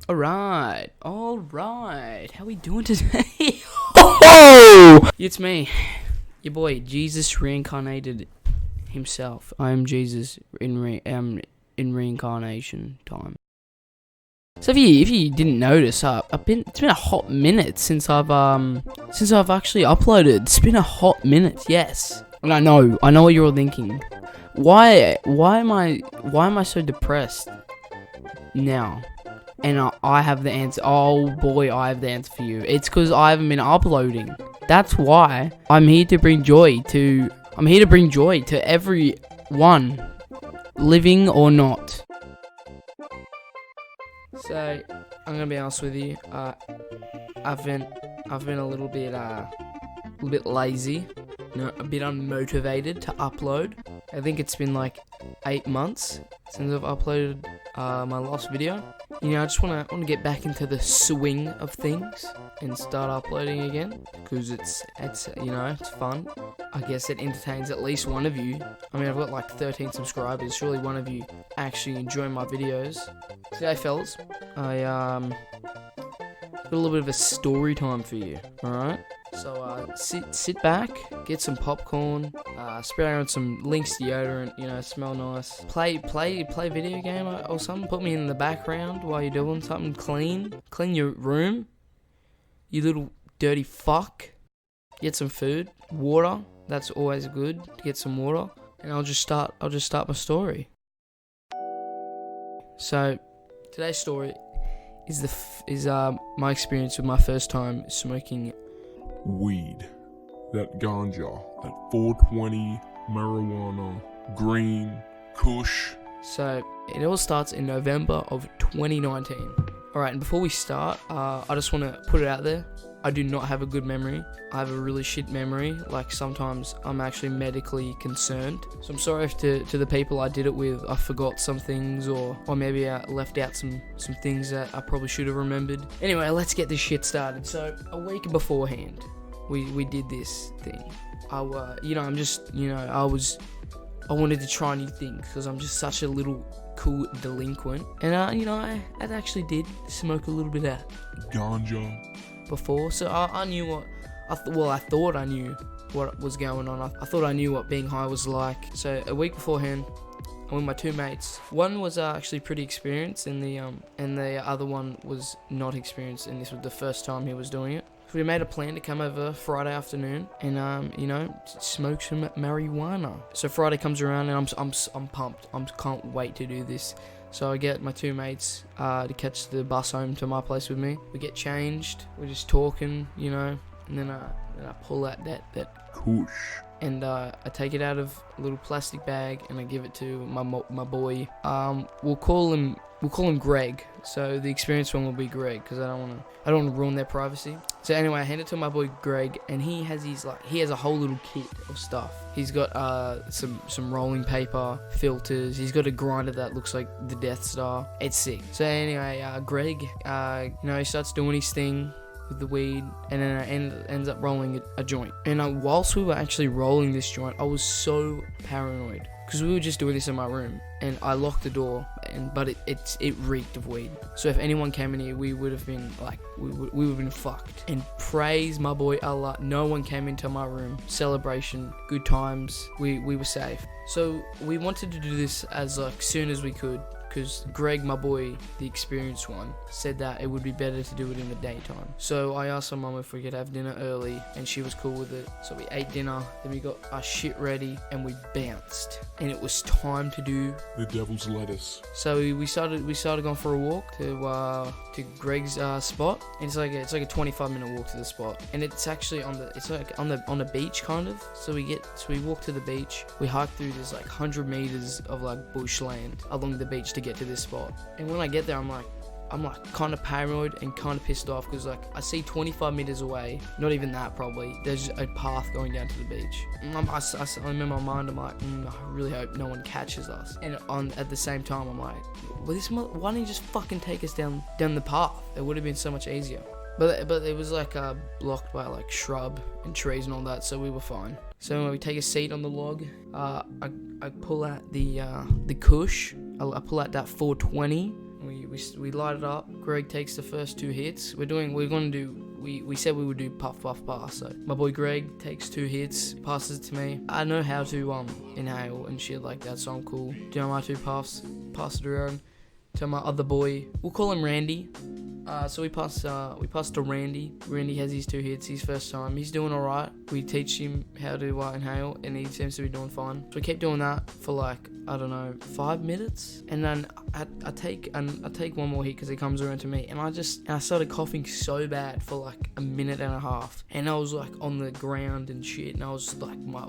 Alright. How we doing today? Oh! It's me, your boy, Jesus reincarnated himself. I am Jesus in reincarnation time. So if you didn't notice, it's been a hot minute since I've actually uploaded. It's been a hot minute, yes. And I know what you're all thinking. Why am I so depressed now? And I have the answer. Oh boy, I have the answer for you. It's because I haven't been uploading. That's why. I'm here to bring joy to everyone, living or not. So I'm gonna be honest with you. I've been a little bit lazy, a bit unmotivated to upload. I think it's been like 8 months since I've uploaded my last video. I just wanna get back into the swing of things and start uploading again, because it's fun. I guess it entertains at least one of you. I mean, I've got like 13 subscribers. Surely one of you actually enjoy my videos. Today, fellas, I got a little bit of a story time for you. All right. So sit back, get some popcorn, spray on some Lynx deodorant, smell nice. Play video game or something. Put me in the background while you're doing something. Clean your room, you little dirty fuck. Get some food, water. That's always good to get some water. And I'll just start my story. So today's story is my experience with my first time smoking weed, that ganja, that 420, marijuana, green, kush. So it all starts in November of 2019. Alright, and before we start, I just want to put it out there. I do not have a good memory. I have a really shit memory. Like, sometimes I'm actually medically concerned. So I'm sorry if to the people I did it with, I forgot some things, or maybe I left out some things that I probably should have remembered. Anyway, let's get this shit started. So a week beforehand, we did this thing. I wanted to try new things because I'm just such a little cool delinquent. And I actually did smoke a little bit of ganja before, so I knew what I thought I knew what was going on. I thought I knew what being high was like. So a week beforehand, I'm with my two mates. One was actually pretty experienced, and the other one was not experienced, and this was the first time he was doing it. So we made a plan to come over Friday afternoon and smoke some marijuana. So Friday comes around and I'm pumped. I can't wait to do this. So I get my two mates to catch the bus home to my place with me. We get changed. We're just talking, and then I pull out that kush, and I take it out of a little plastic bag and I give it to my boy. We'll call him Greg. So the experienced one will be Greg, because I don't want to ruin their privacy. So anyway, I hand it to my boy Greg, and he has a whole little kit of stuff. He's got some rolling paper, filters. He's got a grinder that looks like the Death Star. It's sick. So anyway, Greg, he starts doing his thing with the weed, and then ends up rolling a joint. And whilst we were actually rolling this joint, I was so paranoid, because we were just doing this in my room, and I locked the door, but it reeked of weed. So if anyone came in here, we would have been we would have been fucked. And praise my boy Allah, no one came into my room. Celebration, good times. We were safe. So we wanted to do this as soon as we could, because Greg, my boy, the experienced one, said that it would be better to do it in the daytime. So I asked my mum if we could have dinner early, and she was cool with it. So we ate dinner, then we got our shit ready, and we bounced. And it was time to do the devil's lettuce. So we started going for a walk to Greg's spot, and it's like a 25-minute walk to the spot, and it's actually on the beach kind of. So we walk to the beach. We hike through this 100 meters of bushland along the beach to get to this spot. And when I get there, I'm kind of paranoid and kind of pissed off, because I see 25 meters away, not even that probably, there's a path going down to the beach. I'm in my mind, I'm like, I really hope no one catches us. And at the same time, I'm like, why don't you just fucking take us down the path? It would have been so much easier. But it was blocked by shrub and trees and all that, so we were fine. So when we take a seat on the log, I pull out the kush. I pull out that 420. We we light it up. Greg takes the first 2 hits. We said we would do puff puff pass. So my boy Greg takes 2 hits, passes it to me. I know how to inhale and shit like that, so I'm cool. Do my 2 puffs, pass it around to my other boy. We'll call him Randy. So we pass to Randy. Randy has his 2 hits, his first time. He's doing alright. We teach him how to inhale, and he seems to be doing fine. So we keep doing that for like, I don't know, 5 minutes, and then I take one more hit because he comes around to me, and I started coughing so bad for like a minute and a half, and I was like on the ground and shit, and I was like my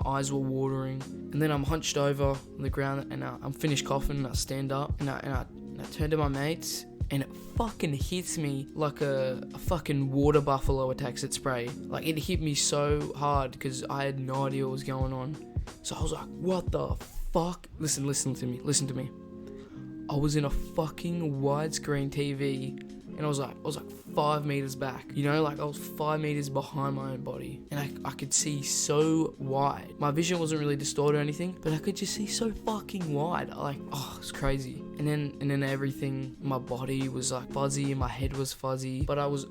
eyes were watering, and then I'm hunched over on the ground, and I'm finished coughing, and I stand up, and I turn to my mates. And it fucking hits me like a fucking water buffalo attacks its prey. Like, it hit me so hard because I had no idea what was going on. So I was like, what the fuck? Listen to me. I was in a fucking widescreen TV, and I was like 5 meters back. You know, like I was 5 meters behind my own body, and I could see so wide. My vision wasn't really distorted or anything, but I could just see so fucking wide. Like, oh, it's crazy. And then everything, my body was like fuzzy, and my head was fuzzy, but it was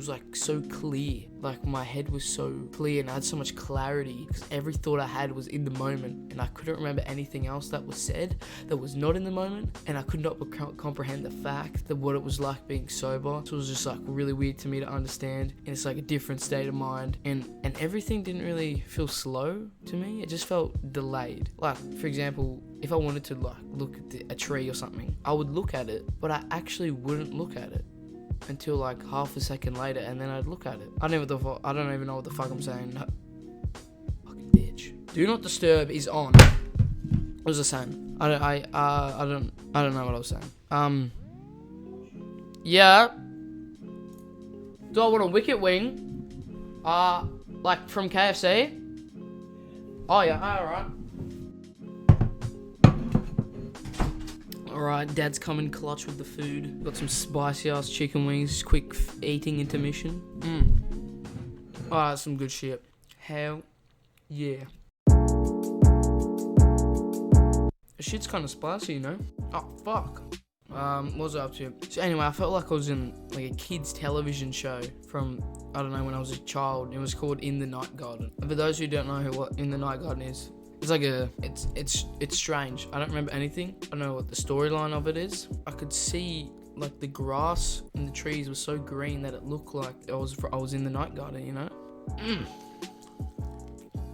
like so clear. Like, my head was so clear, and I had so much clarity because every thought I had was in the moment, and I couldn't remember anything else that was said that was not in the moment, and I could not comprehend the fact that what it was like being sober. So it was just like really weird to me to understand, and it's like a different state of mind, and everything didn't really feel slow to me. It just felt delayed. Like, for example, if I wanted to like look at a tree or something, I would look at it, but I actually wouldn't look at it until like half a second later, and then I'd look at it. I don't even know what the fuck I'm saying. No. Fucking bitch. Do not disturb is on. What was I saying? I don't know what I was saying. Yeah. Do I want a wicket wing? Like from KFC? Oh yeah, alright. Alright, Dad's coming clutch with the food. Got some spicy ass chicken wings, quick eating intermission. Alright, some good shit. Hell yeah. The shit's kinda spicy, you know? Oh, fuck. What was I up to? So anyway, I felt like I was in like a kid's television show from, I don't know, when I was a child. It was called In the Night Garden. And for those who don't know what In the Night Garden is, it's like it's strange. I don't remember anything. I don't know what the storyline of it is. I could see like the grass and the trees were so green that it looked like I was in the night garden, you know?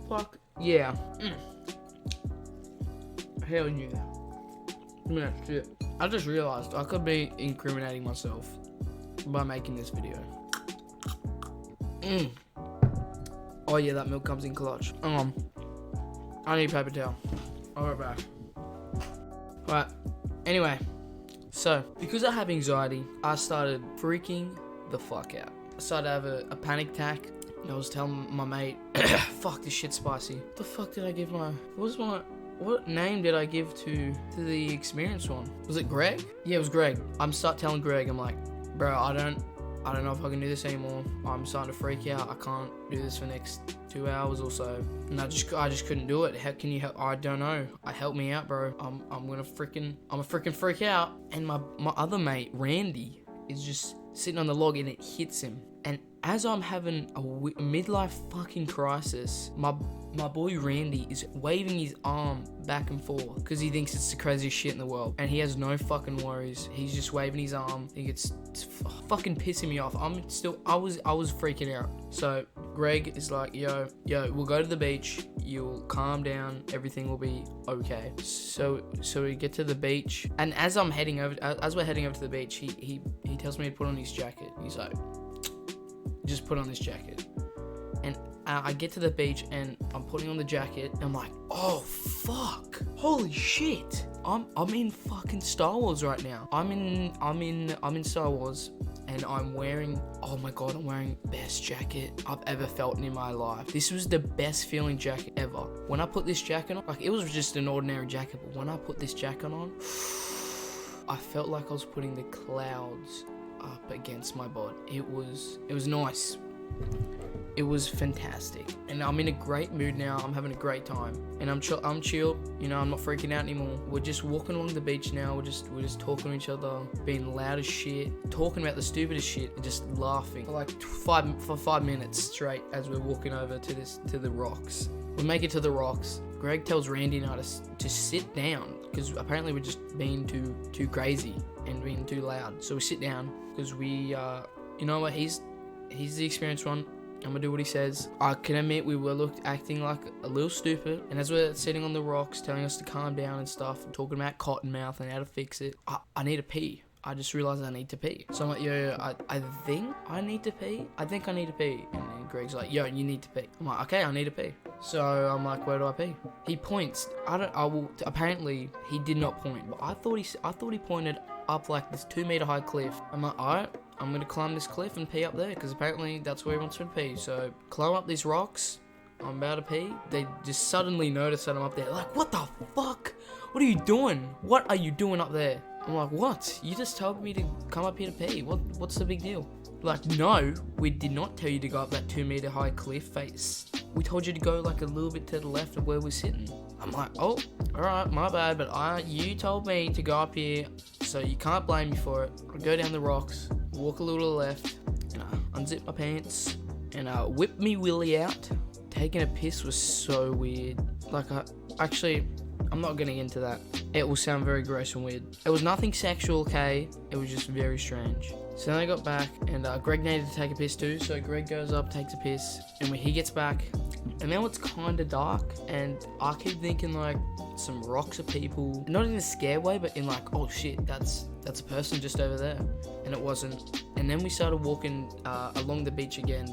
Fuck yeah. Hell yeah. Man, shit. I just realized I could be incriminating myself by making this video. Oh yeah, that milk comes in clutch. I need paper towel. I'll be back. Alright, anyway. So, because I have anxiety, I started freaking the fuck out. I started to have a panic attack. And I was telling my mate, fuck, this shit's spicy. What the fuck did I give what name did I give to the experienced one? Was it Greg? Yeah, it was Greg. I'm start telling Greg, I'm like, bro, I don't know if I can do this anymore. I'm starting to freak out. I can't do this for the next 2 hours or so. And I just couldn't do it. How can you help? I don't know. Help me out, bro. I'm a freaking freak out. And my other mate, Randy, is just sitting on the log, and it hits him. And as I'm having a midlife fucking crisis, my boy Randy is waving his arm back and forth because he thinks it's the craziest shit in the world, and he has no fucking worries. He's just waving his arm. It's fucking pissing me off. I was freaking out. So Greg is like, yo, we'll go to the beach. You'll calm down. Everything will be okay. So we get to the beach, and as we're heading over to the beach, he tells me to put on his jacket. He's like, just put on this jacket. And I get to the beach, and I'm putting on the jacket, and I'm like, oh fuck, holy shit, I'm in fucking Star Wars right now. I'm in Star Wars, and I'm wearing, oh my god, I'm wearing best jacket I've ever felt in my life. This was the best feeling jacket ever. When I put this jacket on, like, it was just an ordinary jacket, but when I put this jacket on, I felt like I was putting the clouds up against my body. It was nice. It was fantastic, and I'm in a great mood now. I'm having a great time, and I'm chill. You know, I'm not freaking out anymore. We're just walking along the beach now. We're just talking to each other, being loud as shit, talking about the stupidest shit, and just laughing for like 5 minutes straight as we're walking over to the rocks. We make it to the rocks. Greg tells Randy and I to sit down because apparently we're just being too crazy and being too loud. So we sit down because you know what? He's the experienced one. I'm gonna do what he says. I can admit we were acting like a little stupid, and as we're sitting on the rocks telling us to calm down and stuff, and talking about Cottonmouth and how to fix it, I need to pee. I just realized I need to pee. So I'm like, yo, I think I need to pee. I think I need to pee. And then Greg's like, yo, you need to pee. I'm like, okay, I need to pee. So I'm like, where do I pee? He points. Apparently he did not point, but I thought he pointed up like this 2-meter high cliff. I'm like, alright, I'm gonna climb this cliff and pee up there because apparently that's where he wants me to pee. So climb up these rocks. I'm about to pee. They just suddenly notice that I'm up there. Like, what the fuck? What are you doing? What are you doing up there? I'm like, what? You just told me to come up here to pee. What's the big deal? Like, no, we did not tell you to go up that 2-meter high cliff face. We told you to go like a little bit to the left of where we're sitting. I'm like, oh, alright, my bad, but you told me to go up here, so you can't blame me for it. I go down the rocks, walk a little to the left, and I unzip my pants, and I whip me willy out. Taking a piss was so weird. Like, I'm not getting into that. It will sound very gross and weird. It was nothing sexual, okay? It was just very strange. So then I got back, and Greg needed to take a piss too, so Greg goes up, takes a piss, and when he gets back, and now it's kinda dark, and I keep thinking like some rocks are people, not in a scare way, but in like, oh shit, that's a person just over there, and it wasn't. And then we started walking along the beach again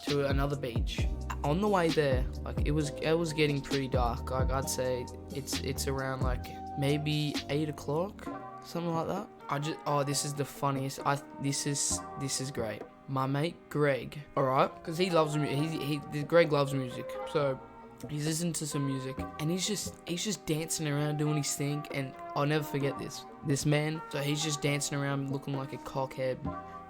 to another beach. On the way there, like it was getting pretty dark. Like I'd say it's around like maybe 8 o'clock, something like that. This is the funniest. This is great. My mate Greg, alright, because he loves music. Greg loves music, so he's listening to some music, and he's just dancing around doing his thing, and I'll never forget this man. So he's just dancing around looking like a cockhead,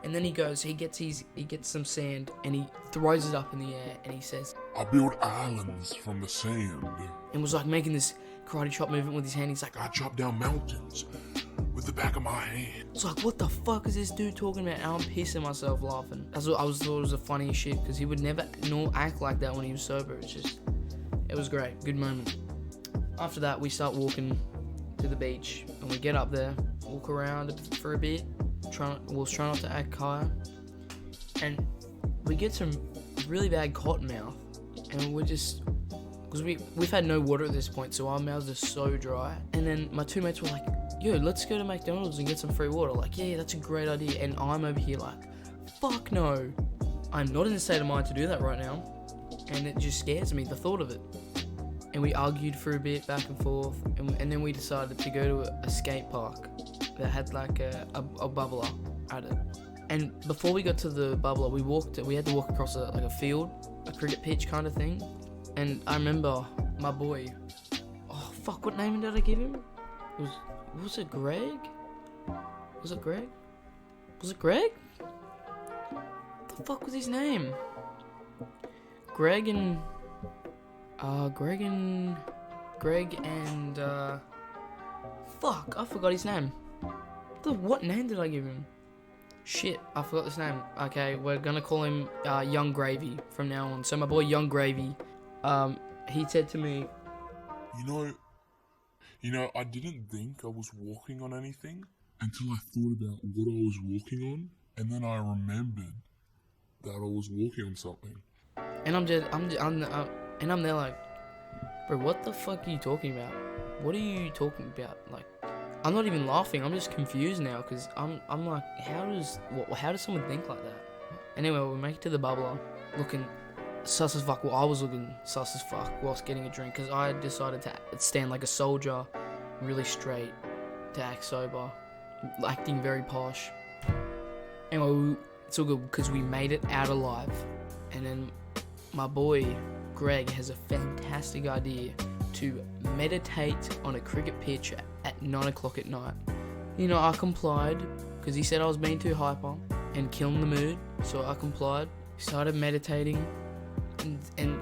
and then he gets some sand, and he throws it up in the air, and he says, I build islands from the sand. And was like making this karate chop movement with his hand. He's like, I chop down mountains with the back of my hand. it's like, what the fuck is this dude talking about? And I'm pissing myself laughing. That's what I thought was the funniest shit, because he would never act like that when he was sober. It was great, good moment. After that, we start walking to the beach, and we get up there, walk around for a bit, try not to act high, and we get some really bad cottonmouth, and we're just, because we've had no water at this point, so our mouths are so dry. And then my two mates were like, yo, let's go to McDonald's and get some free water. Like, yeah, that's a great idea. And I'm over here like, fuck no. I'm not in the state of mind to do that right now. And it just scares me, the thought of it. And we argued for a bit, back and forth. And then we decided to go to a skate park that had like a bubbler at it. And before we got to the bubbler, we had to walk across a field, a cricket pitch kind of thing. And I remember my boy, oh fuck, what name did I give him? Was it Greg? Was it Greg? What the fuck was his name? Greg and fuck, I forgot his name. What name did I give him? Shit, I forgot this name. Okay, we're gonna call him Young Gravy from now on. So my boy Young Gravy, he said to me, You know, I didn't think I was walking on anything until I thought about what I was walking on, and then I remembered that I was walking on something. and I'm there like, bro, what the fuck are you talking about? What are you talking about? Like, I'm not even laughing. I'm just confused now, because I'm like, how does someone think like that? Anyway, we make it to the bubbler, looking sus as fuck. Well, I was looking sus as fuck whilst getting a drink, because I decided to stand like a soldier, really straight, to act sober, acting very posh. Anyway, it's all good because we made it out alive. And then my boy Greg has a fantastic idea to meditate on a cricket pitch at 9 o'clock at night. I complied, because he said I was being too hyper and killing the mood, so I complied. started meditating, and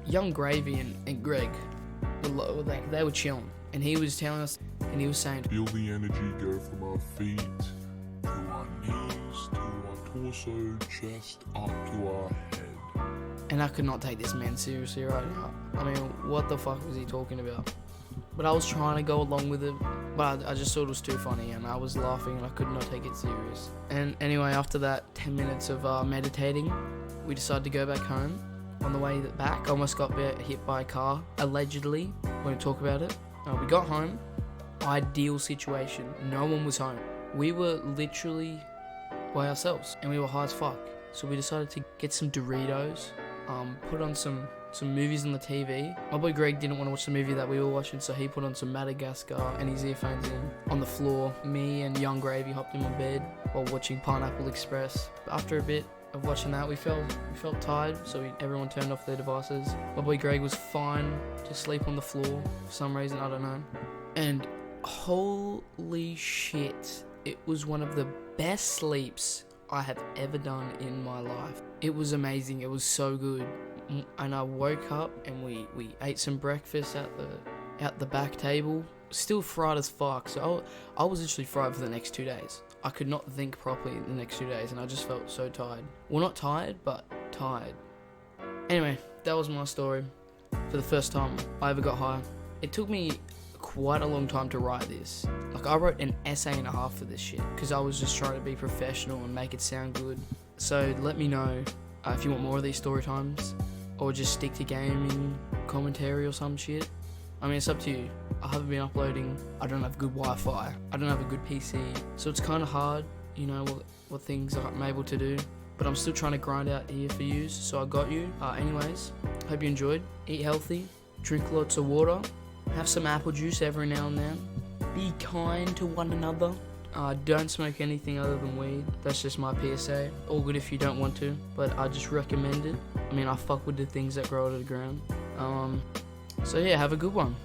young Gravy and Greg, they were chilling, and he was telling us, and he was saying, Feel the energy go from our feet to our knees to our torso, chest, up to our head. and I could not take this man seriously right now. I mean, what the fuck was he talking about? But I was trying to go along with it, but I just thought it was too funny, and I was laughing, and I could not take it serious. And anyway, after that 10 minutes of meditating, we decided to go back home. On the way back, I almost got hit by a car, allegedly. Won't talk about it. We got home. Ideal situation. No one was home. We were literally by ourselves, and we were high as fuck. So we decided to get some Doritos, put on some movies on the TV. My boy Greg didn't want to watch the movie that we were watching, so he put on some Madagascar and his earphones in. On the floor, me and young Gravy hopped in my bed while watching Pineapple Express. After a bit of watching that, we felt tired, so everyone turned off their devices. My boy Greg was fine to sleep on the floor for some reason, I don't know. And holy shit, it was one of the best sleeps I have ever done in my life. It was amazing. It was so good. And I woke up and we ate some breakfast at the back table. Still fried as fuck. So I was literally fried for the next 2 days. I could not think properly the next 2 days, and I just felt so tired. Well, not tired, but tired. Anyway, that was my story for the first time I ever got high. It took me quite a long time to write this. Like, I wrote an essay and a half for this shit because I was just trying to be professional and make it sound good. So let me know if you want more of these story times, or just stick to gaming, commentary or some shit. I mean, it's up to you. I haven't been uploading. I don't have good Wi-Fi. I don't have a good PC. So it's kind of hard, you know, what things I'm able to do. But I'm still trying to grind out here for you, so I got you. Anyways, hope you enjoyed. Eat healthy. Drink lots of water. Have some apple juice every now and then. Be kind to one another. Don't smoke anything other than weed. That's just my PSA. All good if you don't want to, but I just recommend it. I mean, I fuck with the things that grow out of the ground. So yeah, have a good one.